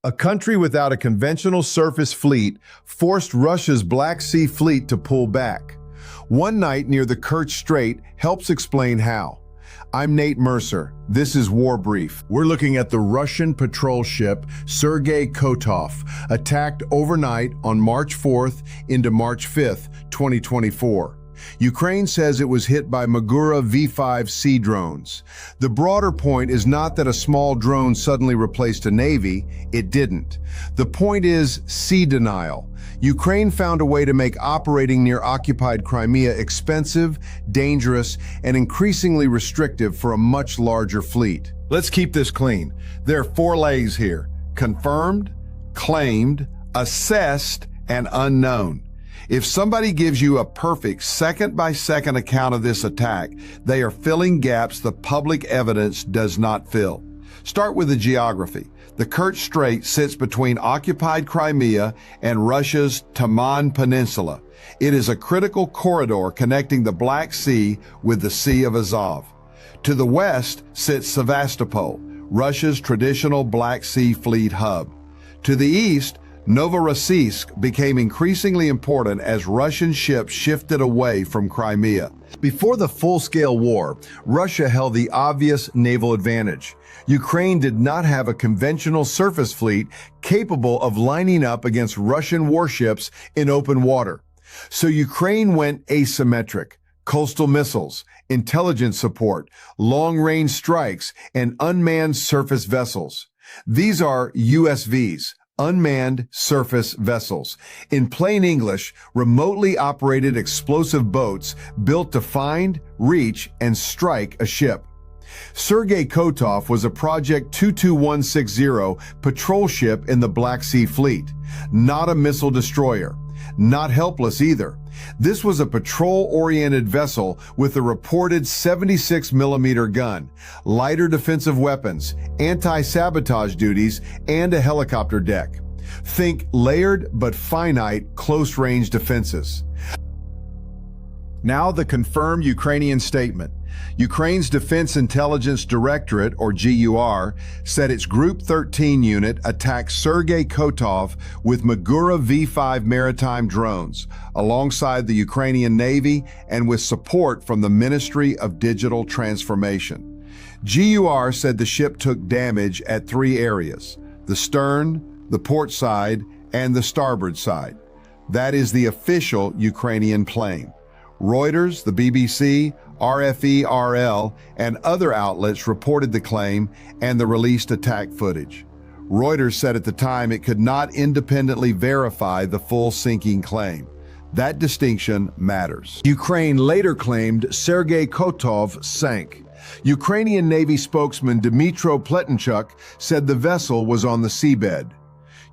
A country without a conventional surface fleet forced Russia's Black Sea fleet to pull back. One night near the Kerch Strait helps explain how. I'm Nate Mercer. This is War Brief. We're looking at the Russian patrol ship Sergey Kotov, attacked overnight on March 4th into March 5th, 2024. Ukraine says it was hit by Magura V5 sea drones. The broader point is not that a small drone suddenly replaced a navy. It didn't. The point is sea denial. Ukraine found a way to make operating near occupied Crimea expensive, dangerous, and increasingly restrictive for a much larger fleet. Let's keep this clean. There are four layers here: confirmed, claimed, assessed, and unknown. If somebody gives you a perfect second-by-second account of this attack, they are filling gaps the public evidence does not fill. Start with the geography. The Kerch Strait sits between occupied Crimea and Russia's Taman Peninsula. It is a critical corridor connecting the Black Sea with the Sea of Azov. To the west sits Sevastopol, Russia's traditional Black Sea fleet hub. To the east, Novorossiysk became increasingly important as Russian ships shifted away from Crimea. Before the full-scale war, Russia held the obvious naval advantage. Ukraine did not have a conventional surface fleet capable of lining up against Russian warships in open water. So Ukraine went asymmetric: coastal missiles, intelligence support, long-range strikes, and unmanned surface vessels. These are USVs. Unmanned surface vessels. In plain English, remotely operated explosive boats built to find, reach, and strike a ship. Sergey Kotov was a Project 22160 patrol ship in the Black Sea Fleet, not a missile destroyer, not helpless either. This was a patrol-oriented vessel with a reported 76mm gun, lighter defensive weapons, anti-sabotage duties, and a helicopter deck. Think layered but finite close-range defenses. Now the confirmed Ukrainian statement. Ukraine's Defense Intelligence Directorate, or GUR, said its Group 13 unit attacked Sergey Kotov with Magura V5 maritime drones, alongside the Ukrainian Navy and with support from the Ministry of Digital Transformation. GUR said the ship took damage at three areas: the stern, the port side, and the starboard side. That is the official Ukrainian claim. Reuters, the BBC, RFE-RL, and other outlets reported the claim and the released attack footage. Reuters said at the time it could not independently verify the full sinking claim. That distinction matters. Ukraine later claimed Sergey Kotov sank. Ukrainian Navy spokesman Dmytro Pletenchuk said the vessel was on the seabed.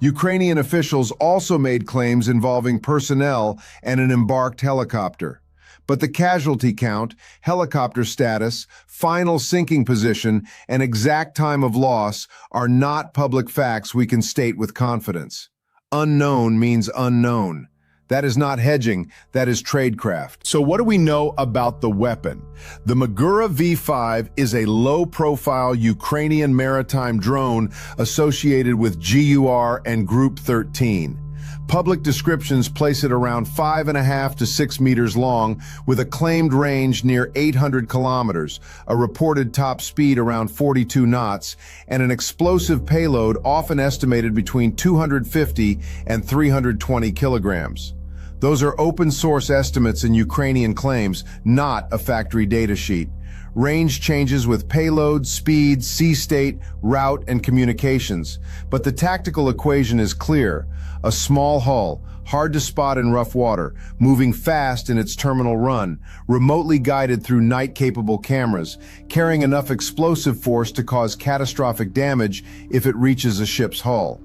Ukrainian officials also made claims involving personnel and an embarked helicopter. But the casualty count, helicopter status, final sinking position, and exact time of loss are not public facts we can state with confidence. Unknown means unknown. That is not hedging, that is tradecraft. So what do we know about the weapon? The Magura V5 is a low-profile Ukrainian maritime drone associated with GUR and Group 13. Public descriptions place it around 5.5 to 6 meters long, with a claimed range near 800 kilometers, a reported top speed around 42 knots, and an explosive payload often estimated between 250 and 320 kilograms. Those are open-source estimates and Ukrainian claims, not a factory data sheet. Range changes with payload, speed, sea state, route, and communications. But the tactical equation is clear. A small hull, hard to spot in rough water, moving fast in its terminal run, remotely guided through night-capable cameras, carrying enough explosive force to cause catastrophic damage if it reaches a ship's hull.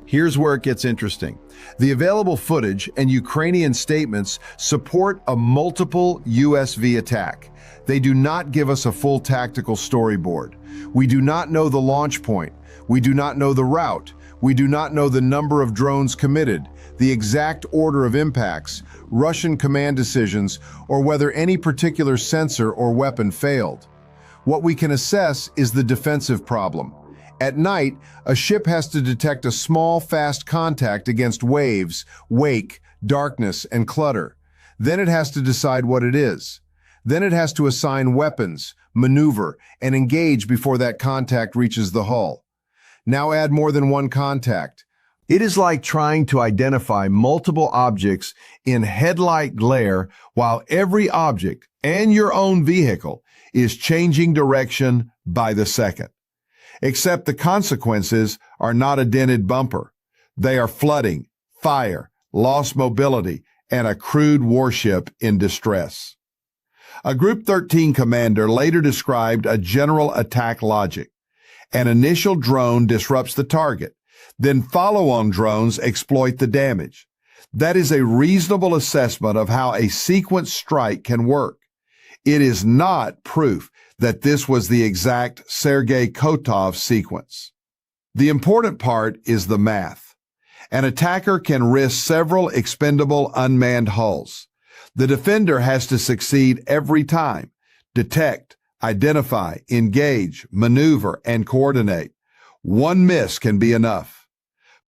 Here's where it gets interesting. The available footage and Ukrainian statements support a multiple USV attack. They do not give us a full tactical storyboard. We do not know the launch point. We do not know the route. We do not know the number of drones committed, the exact order of impacts, Russian command decisions, or whether any particular sensor or weapon failed. What we can assess is the defensive problem. At night, a ship has to detect a small, fast contact against waves, wake, darkness, and clutter. Then it has to decide what it is. Then it has to assign weapons, maneuver, and engage before that contact reaches the hull. Now add more than one contact. It is like trying to identify multiple objects in headlight glare while every object and your own vehicle is changing direction by the second. Except the consequences are not a dented bumper. They are flooding, fire, lost mobility, and a crewed warship in distress. A Group 13 commander later described a general attack logic. An initial drone disrupts the target, then follow-on drones exploit the damage. That is a reasonable assessment of how a sequence strike can work. It is not proof that this was the exact Sergey Kotov sequence. The important part is the math. An attacker can risk several expendable unmanned hulls. The defender has to succeed every time. Detect, identify, engage, maneuver, and coordinate. One miss can be enough.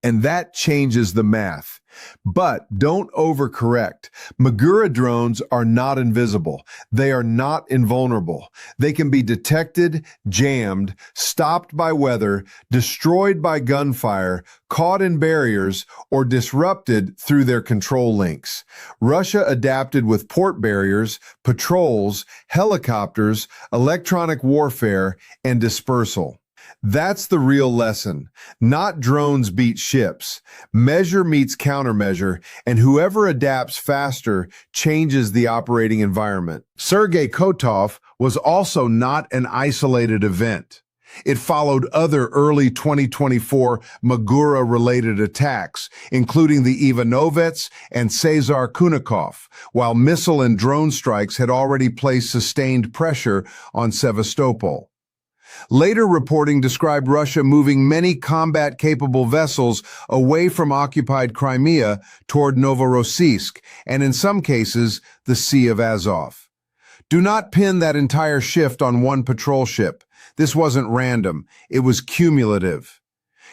And that changes the math. But don't overcorrect. Magura drones are not invisible. They are not invulnerable. They can be detected, jammed, stopped by weather, destroyed by gunfire, caught in barriers, or disrupted through their control links. Russia adapted with port barriers, patrols, helicopters, electronic warfare, and dispersal. That's the real lesson. Not drones beat ships. Measure meets countermeasure, and whoever adapts faster changes the operating environment. Sergey Kotov was also not an isolated event. It followed other early 2024 Magura-related attacks, including the Ivanovets and Cesar Kunikov, while missile and drone strikes had already placed sustained pressure on Sevastopol. Later reporting described Russia moving many combat-capable vessels away from occupied Crimea toward Novorossiysk, and in some cases, the Sea of Azov. Do not pin that entire shift on one patrol ship. This wasn't random. It was cumulative.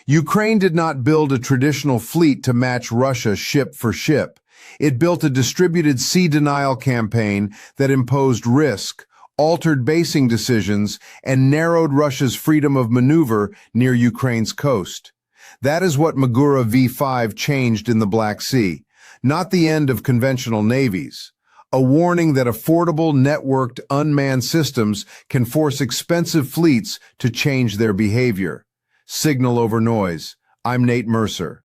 Ukraine did not build a traditional fleet to match Russia ship for ship. It built a distributed sea denial campaign that imposed risk, altered basing decisions, and narrowed Russia's freedom of maneuver near Ukraine's coast. That is what Magura V5 changed in the Black Sea, not the end of conventional navies. A warning that affordable, networked, unmanned systems can force expensive fleets to change their behavior. Signal over noise. I'm Nate Mercer.